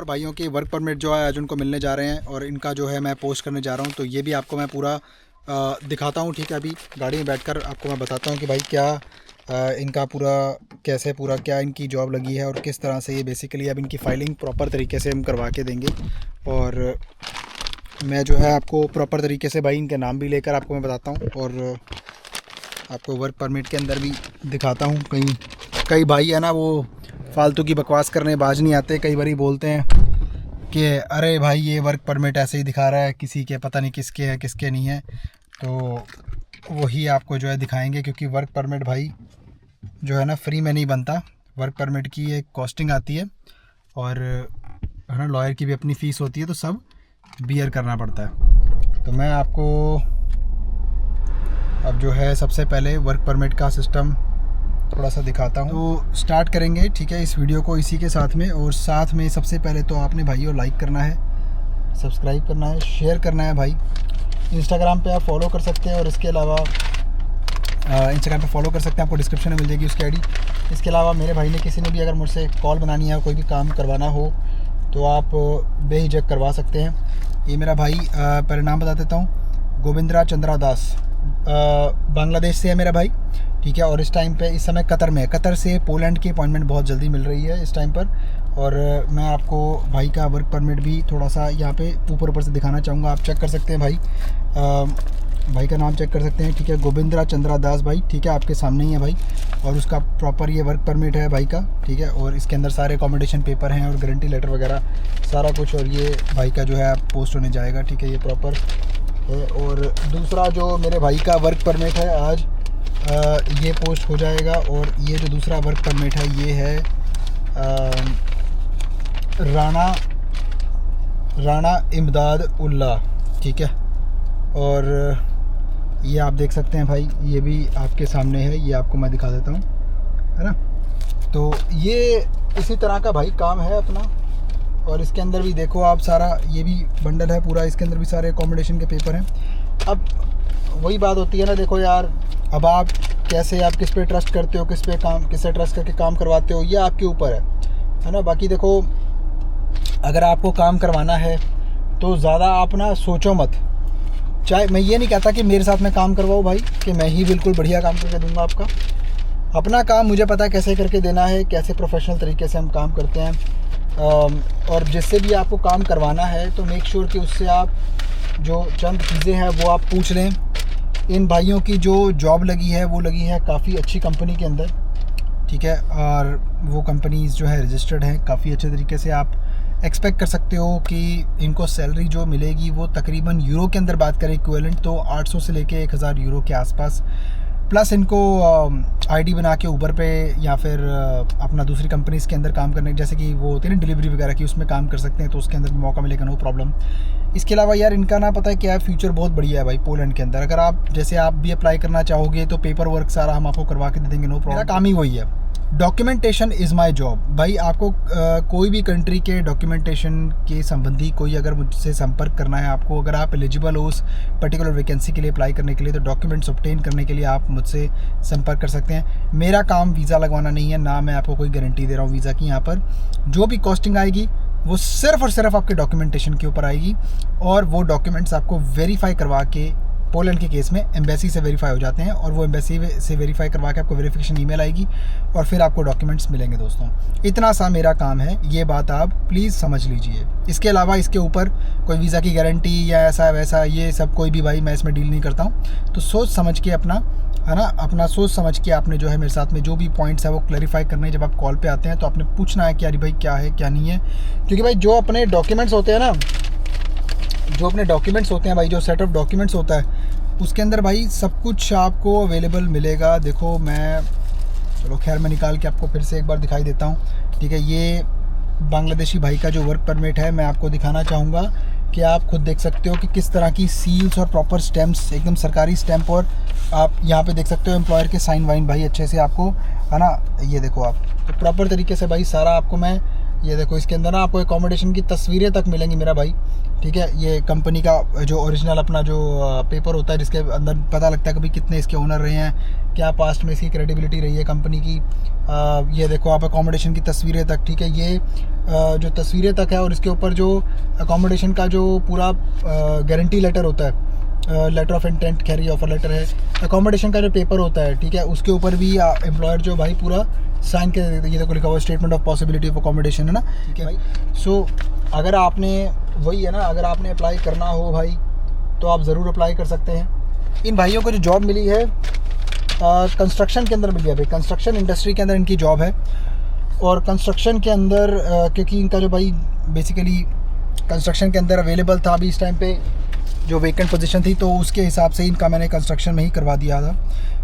और भाइयों की वर्क परमिट जो है आज उनको मिलने जा रहे हैं और इनका जो है मैं पोस्ट करने जा रहा हूं, तो ये भी आपको मैं पूरा दिखाता हूं। ठीक है, अभी गाड़ी में बैठकर आपको मैं बताता हूं कि भाई क्या इनका पूरा कैसे पूरा क्या इनकी जॉब लगी है और किस तरह से ये बेसिकली अब इनकी फ़ाइलिंग प्रॉपर तरीके से हम करवा के देंगे। और मैं जो है आपको प्रॉपर तरीके से भाई इनके नाम भी लेकर आपको मैं बताता हूँ और आपको वर्क परमिट के अंदर भी दिखाता हूँ। कई भाई है ना, वो फालतू की बकवास करने बाज नहीं आते, कई बारी बोलते हैं कि अरे भाई ये वर्क परमिट ऐसे ही दिखा रहा है, किसी के पता नहीं किसके है किसके नहीं है। तो वही आपको जो है दिखाएंगे, क्योंकि वर्क परमिट भाई जो है ना फ्री में नहीं बनता। वर्क परमिट की एक कॉस्टिंग आती है और है ना लॉयर की भी अपनी फ़ीस होती है, तो सब बियर करना पड़ता है। तो मैं आपको अब जो है सबसे पहले वर्क परमिट का सिस्टम थोड़ा सा दिखाता हूँ। तो स्टार्ट करेंगे ठीक है इस वीडियो को इसी के साथ में। और साथ में सबसे पहले तो आपने भाइयों लाइक करना है, सब्सक्राइब करना है, शेयर करना है भाई। इंस्टाग्राम पे आप फॉलो कर सकते हैं और इसके अलावा इंस्टाग्राम पे फॉलो कर सकते हैं, आपको डिस्क्रिप्शन में मिल जाएगी उसकी आईडी। इसके अलावा मेरे भाई ने किसी ने भी अगर मुझसे कॉल बनानी है, कोई भी काम करवाना हो, तो आप बेहिचक करवा सकते हैं। ये मेरा भाई पहले नाम बता देता हूँ, गोविंद्रा चंद्रा दास, बांग्लादेश से है मेरा भाई। ठीक है, और इस टाइम पे इस समय कतर में है। कतर से पोलैंड की अपॉइंटमेंट बहुत जल्दी मिल रही है इस टाइम पर। और मैं आपको भाई का वर्क परमिट भी थोड़ा सा यहाँ पे ऊपर से दिखाना चाहूँगा, आप चेक कर सकते हैं भाई। भाई का नाम चेक कर सकते हैं, ठीक है, गोविंद्रा चंद्रा दास भाई। ठीक है, आपके सामने ही है भाई, और उसका प्रॉपर ये वर्क परमिट है भाई का। ठीक है, और इसके अंदर सारे अकोमोडेशन पेपर हैं और गारंटी लेटर वगैरह सारा कुछ। और ये भाई का जो है पोस्ट होने जाएगा। ठीक है, ये प्रॉपर है। और दूसरा जो मेरे भाई का वर्क परमिट है आज ये पोस्ट हो जाएगा। और ये जो दूसरा वर्क परमिट है ये है राणा इमदाद उल्ला। ठीक है, और ये आप देख सकते हैं भाई, ये भी आपके सामने है, ये आपको मैं दिखा देता हूँ, है ना। तो ये इसी तरह का भाई काम है अपना। और इसके अंदर भी देखो आप सारा, ये भी बंडल है पूरा, इसके अंदर भी सारे अकोमोडेशन के पेपर हैं। अब वही बात होती है ना, देखो यार, अब आप कैसे, आप किस पे ट्रस्ट करते हो, किससे ट्रस्ट करके काम करवाते हो, ये आपके ऊपर है ना। बाकी देखो, अगर आपको काम करवाना है तो ज़्यादा आप ना सोचो मत। चाहे मैं ये नहीं कहता कि मेरे साथ में काम करवाओ भाई, कि मैं ही बिल्कुल बढ़िया काम करके दूंगा आपका। अपना काम मुझे पता है कैसे करके देना है, कैसे प्रोफेशनल तरीके से हम काम करते हैं। और जिससे भी आपको काम करवाना है तो मेक श्योर कि उससे आप जो चंद चीज़ें हैं वो आप पूछ लें। इन भाइयों की जो जॉब लगी है वो लगी है काफ़ी अच्छी कंपनी के अंदर। ठीक है, और वो कंपनीज़ जो है रजिस्टर्ड हैं काफ़ी अच्छे तरीके से। आप एक्सपेक्ट कर सकते हो कि इनको सैलरी जो मिलेगी वो तकरीबन यूरो के अंदर बात करें इक्विवेलेंट तो 800 से लेके 1000 यूरो के आसपास। प्लस इनको आईडी बना के ऊबर पे या फिर अपना दूसरी कंपनीज़ के अंदर काम करने, जैसे कि वो होती है ना डिलीवरी वगैरह की, उसमें काम कर सकते हैं, तो उसके अंदर भी मौका मिलेगा, नो प्रॉब्लम। इसके अलावा यार इनका ना पता है क्या है, फ्यूचर बहुत बढ़िया है भाई पोलैंड के अंदर। अगर आप जैसे आप भी अप्लाई करना चाहोगे तो पेपर वर्क सारा हम आपको करवा के दे देंगे, नो प्रॉब्लम। मेरा काम ही वही है, डॉक्यूमेंटेशन इज़ माई जॉब भाई। आपको कोई भी कंट्री के डॉक्यूमेंटेशन के संबंधी कोई अगर मुझसे संपर्क करना है आपको, अगर आप एलिजिबल हो उस पर्टिकुलर वैकेंसी के लिए अप्लाई करने के लिए, तो डॉक्यूमेंट्स ऑब्टेन करने के लिए आप मुझसे संपर्क कर सकते हैं। मेरा काम वीज़ा लगवाना नहीं है, ना मैं आपको कोई गारंटी दे रहा हूँ वीज़ा की। यहाँ पर जो भी कॉस्टिंग आएगी वो सिर्फ और सिर्फ आपके डॉक्यूमेंटेशन के ऊपर आएगी। और वो डॉक्यूमेंट्स आपको वेरीफाई करवा के, पोलैंड के केस में एम्बेसी से वेरीफाई हो जाते हैं, और वो एम्बेसी से वेरीफाई करवा के आपको वेरिफिकेशन ईमेल आएगी और फिर आपको डॉक्यूमेंट्स मिलेंगे। दोस्तों इतना सा मेरा काम है, ये बात आप प्लीज़ समझ लीजिए। इसके अलावा इसके ऊपर कोई वीज़ा की गारंटी या ऐसा वैसा ये सब कोई भी भाई मैं इसमें डील नहीं करता हूँ। तो सोच समझ के अपना, है ना, अपना सोच समझ के आपने जो है मेरे साथ में जो भी पॉइंट्स है वो क्लैरिफाई करने हैं। जब आप कॉल पे आते हैं तो आपने पूछना है कि अरे भाई क्या है क्या नहीं है, क्योंकि भाई जो अपने डॉक्यूमेंट्स होते हैं ना, जो अपने डॉक्यूमेंट्स होते हैं भाई, जो सेट ऑफ डॉक्यूमेंट्स होता है उसके अंदर भाई सब कुछ आपको अवेलेबल मिलेगा। देखो मैं, चलो खैर मैं निकाल के आपको फिर से एक बार दिखाई देता हूँ। ठीक है, ये बांग्लादेशी भाई का जो वर्क परमिट है मैं आपको दिखाना चाहूँगा कि आप खुद देख सकते हो कि किस तरह की सील्स और प्रॉपर स्टैम्प्स, एकदम सरकारी स्टैम्प, और आप यहाँ पे देख सकते हो एम्प्लॉयर के साइन वाइन भाई अच्छे से आपको, है ना। ये देखो आप, तो प्रॉपर तरीके से भाई सारा आपको मैं ये देखो इसके अंदर ना आपको अकोमोडेशन की तस्वीरें तक मिलेंगी मेरा भाई, ठीक है। ये कंपनी का जो ओरिजिनल अपना जो पेपर होता है जिसके अंदर पता लगता है कि भाई कितने इसके ओनर रहे हैं, क्या पास्ट में इसकी क्रेडिबिलिटी रही है कंपनी की। ये देखो आप अकोमोडेशन की तस्वीरें तक, ठीक है। ये जो तस्वीरें तक है और इसके ऊपर जो अकोमोडेशन का जो पूरा गारंटी लेटर होता है, लेटर ऑफ इंटेंट, खैर ये ऑफर लेटर है, अकोमोडेशन का जो पेपर होता है, ठीक है, उसके ऊपर भी एम्प्लॉयर जो भाई पूरा साइन कर देते। ये देखो लिखा हुआ statement of possibility of accommodation, है ना, ठीक है भाई। सो अगर आपने वही है ना, अगर आपने अप्लाई करना हो भाई तो आप ज़रूर अप्लाई कर सकते हैं। इन भाइयों को जो जॉब मिली है कंस्ट्रक्शन के अंदर मिली है भाई, कंस्ट्रक्शन इंडस्ट्री के अंदर इनकी जॉब है। और कंस्ट्रक्शन के अंदर क्योंकि इनका जो भाई बेसिकली कंस्ट्रक्शन के अंदर अवेलेबल था अभी इस टाइम पे जो वेकेंट पोजीशन थी, तो उसके हिसाब से इनका मैंने कंस्ट्रक्शन में ही करवा दिया था,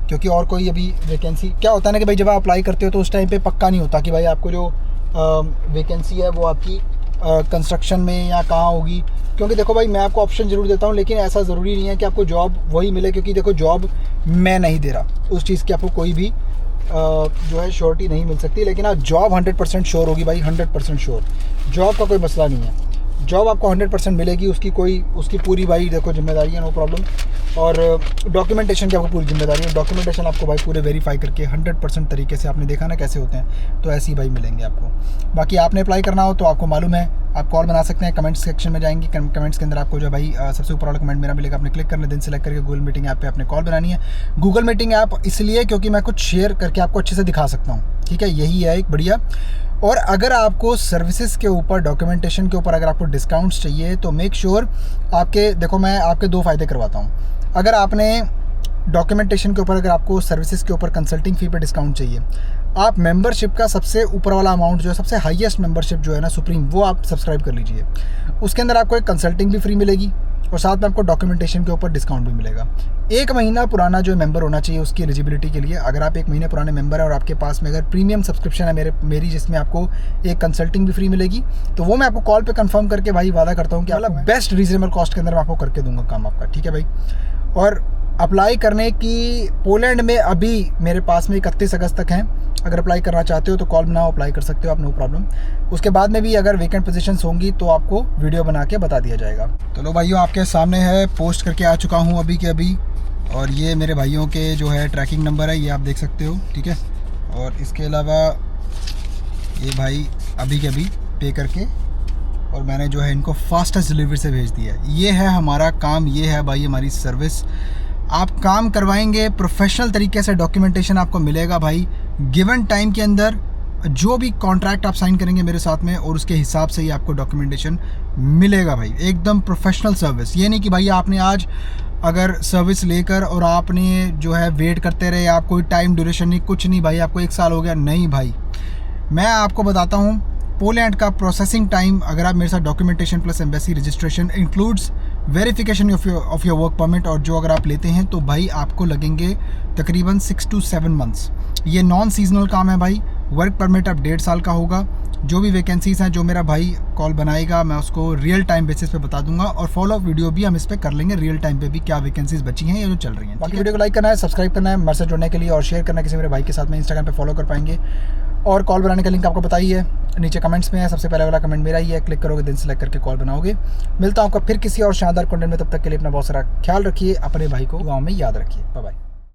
क्योंकि और कोई अभी वैकेंसी क्या होता है ना कि भाई जब आप अप्लाई करते हो तो उस टाइम पे पक्का नहीं होता कि भाई आपको जो वैकेंसी है वो आपकी कंस्ट्रक्शन में या कहाँ होगी। क्योंकि देखो भाई मैं आपको ऑप्शन ज़रूर देता हूँ, लेकिन ऐसा ज़रूरी नहीं है कि आपको जॉब वही मिले, क्योंकि देखो जॉब मैं नहीं दे रहा, उस चीज़ की आपको कोई भी जो है श्योरिटी नहीं मिल सकती। लेकिन आप जॉब 100% श्योर होगी भाई, 100% श्योर, जॉब का कोई मसला नहीं है। जॉब आपको 100% मिलेगी, उसकी पूरी भाई देखो जिम्मेदारी है, नो प्रॉब्लम। और डॉक्यूमेंटेशन की आपको पूरी जिम्मेदारी है, डॉक्यूमेंटेशन आपको भाई पूरे वेरीफाई करके 100% तरीके से, आपने देखा ना कैसे होते हैं, तो ऐसे ही भाई मिलेंगे आपको। बाकी आपने अप्लाई करना हो तो आपको मालूम है, आप कॉल बना सकते हैं, कमेंट सेक्शन में जाएंगे, कमेंट्स के अंदर आपको जो भाई सबसे ऊपर वाला कमेंट मेरा मिलेगा, आपने क्लिक करना, दिन सेलेक्ट करके गूगल मीटिंग ऐप पे आपने कॉल बनानी है। गूगल मीटिंग ऐप इसलिए क्योंकि मैं कुछ शेयर करके आपको अच्छे से दिखा सकता हूँ, ठीक है, यही है एक बढ़िया। और अगर आपको सर्विसेज के ऊपर, डॉक्यूमेंटेशन के ऊपर अगर आपको डिस्काउंट्स चाहिए तो मेक श्योर आपके, देखो मैं आपके 2 फ़ायदे करवाता हूँ। अगर आपने डॉक्यूमेंटेशन के ऊपर, अगर आपको सर्विसेज के ऊपर कंसल्टिंग फ़ी पे डिस्काउंट चाहिए, आप मेंबरशिप का सबसे ऊपर वाला अमाउंट जो है, सबसे हाईएस्ट मेंबरशिप जो है ना सुप्रीम, वो आप सब्सक्राइब कर लीजिए। उसके अंदर आपको एक कंसल्टिंग भी फ्री मिलेगी और साथ में आपको डॉक्यूमेंटेशन के ऊपर डिस्काउंट भी मिलेगा। 1 महीना पुराना जो मेंबर होना चाहिए उसकी एलिजिबिलिटी के लिए। अगर आप 1 महीने पुराने मेंबर है और आपके पास में अगर प्रीमियम सब्सक्रिप्शन है मेरी जिसमें आपको एक कंसल्टिंग भी फ्री मिलेगी, तो वो मैं आपको कॉल पे कंफर्म करके भाई वादा करता हूँ कि मतलब बेस्ट रीजनेबल कॉस्ट के अंदर मैं आपको करके दूंगा काम आपका, ठीक है भाई। और अप्लाई करने की पोलैंड में अभी मेरे पास में 31 अगस्त तक हैं। अगर अप्लाई करना चाहते हो तो कॉल बनाओ, अप्लाई कर सकते हो आप, नो प्रॉब्लम। उसके बाद में भी अगर वेकेंट पोजीशंस होंगी तो आपको वीडियो बना के बता दिया जाएगा। तो लो भाइयों, आपके सामने है, पोस्ट करके आ चुका हूँ अभी के अभी, और ये मेरे भाइयों के जो है ट्रैकिंग नंबर है, ये आप देख सकते हो, ठीक है। और इसके अलावा ये भाई अभी के अभी पे करके, और मैंने जो है इनको फास्टेस्ट डिलीवरी से भेज दिया है। ये है हमारा काम, ये है भाई हमारी सर्विस। आप काम करवाएंगे प्रोफेशनल तरीके से, डॉक्यूमेंटेशन आपको मिलेगा भाई गिवन टाइम के अंदर। जो भी कॉन्ट्रैक्ट आप साइन करेंगे मेरे साथ में, और उसके हिसाब से ही आपको डॉक्यूमेंटेशन मिलेगा भाई, एकदम प्रोफेशनल सर्विस। ये नहीं कि भाई आपने आज अगर सर्विस लेकर और आपने जो है वेट करते रहे, आप कोई टाइम ड्यूरेशन नहीं, कुछ नहीं भाई, आपको 1 साल हो गया, नहीं भाई। मैं आपको बताता हूँ, पोलैंड का प्रोसेसिंग टाइम, अगर आप मेरे साथ documentation plus embassy registration includes verification of your work permit, और जो अगर आप लेते हैं तो भाई आपको लगेंगे तकरीबन 6 to 7 मंथ्स। ये नॉन सीजनल काम है भाई। वर्क परमिट अब 1.5 साल का होगा। जो भी वैकेंसीज़ हैं, जो मेरा भाई कॉल बनाएगा, मैं उसको रियल टाइम बेसिस पे बता दूंगा, और फॉलो अप वीडियो भी हम इस पर कर लेंगे रियल टाइम पे भी, क्या वैकेंसीज बची हैं या जो चल रही हैं। बाकी वीडियो को लाइक करना है, सब्सक्राइब करना है मेरे से जुड़ने के लिए, और शेयर करना है किसी मेरे भाई के साथ में, इंस्टाग्राम पे फॉलो कर पाएंगे। और कॉल बनाने का लिंक आपको पता ही है, नीचे कमेंट्स में है, सबसे पहले वाला कमेंट मेरा ही है, क्लिक करोगे, दिन सेलेक्ट करके कॉल बनाओगे। मिलता हूँ आपका फिर किसी और शानदार कंटेंट में, तब तक के लिए अपना बहुत सारा ख्याल रखिए, अपने भाई को दुआओं में याद रखिए। Bye bye.